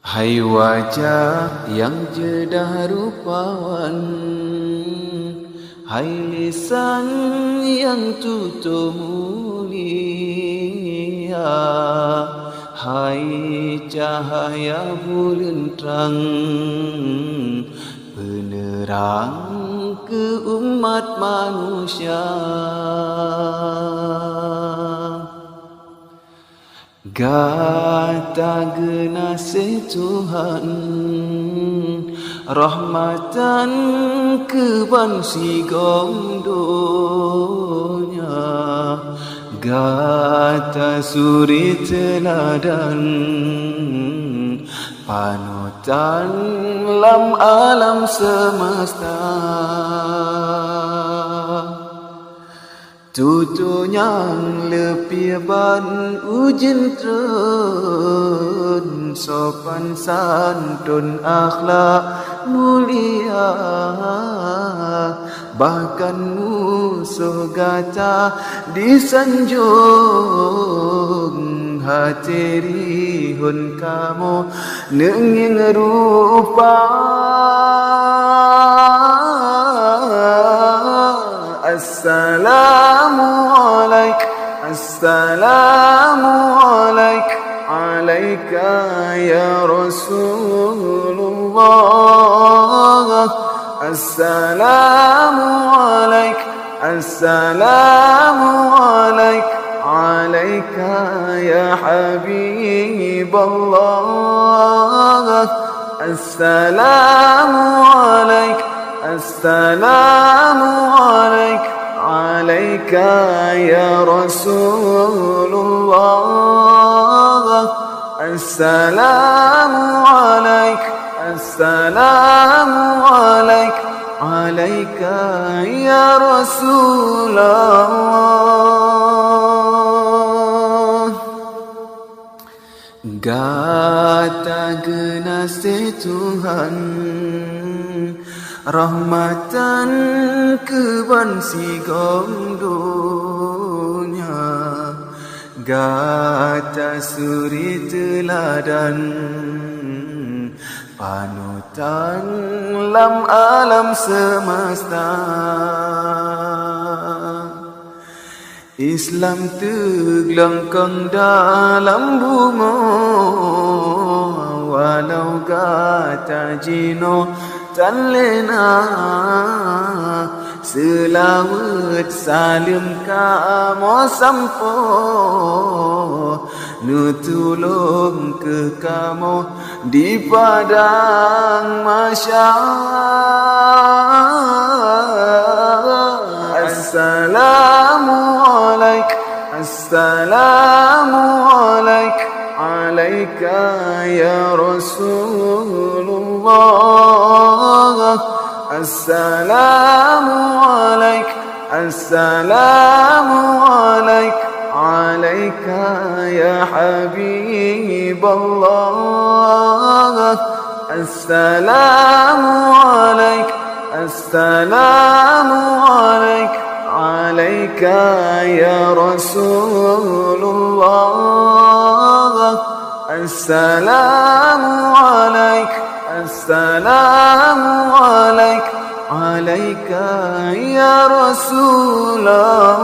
Hai wajah yang jedah rupawan, hai lisan yang tutur mulia, hai cahaya bulan terang, penerang ke umat manusia. Gata genasih Tuhan, rahmatan ke bangsi gondonya. Gata suri teladan, panutan lam alam semesta. Tutunya lebih ban ujian tren, sopan santun akhlak mulia, bahkan musuh gata disanjung. Hati rihun kamu nenging rupa, Assalamualaikum, Assalamualaikum, alaika ya Rasulullah. Assalamualaikum, Assalamualaikum, alaika ya Habiballah. Assalamualaikum, Assalamualaikum, alaika ya Rasulullah. Assalamualaikum, Assalamualaikum, alaika ya Rasulullah. Gata genasih Tuhan, rahmatan ke bangsi gondonya. Gata suri teladan, panutan lam alam semesta. Islam tergelengkang dalam bunga, walau gata jino tan lena. Selawat salim kamu sampo, nutulung ke kamu di padang mahsyar. Assalamualaikum, Assalamualaikum, alaika ya Rasulullah. Assalamualaikum, Assalamualaikum, alaika ya Habiballah. Assalamualaikum, Assalamualaikum, alaika ya Rasulullah. Assalamualaikum, Assalamualaikum, alaika ya Rasulullah.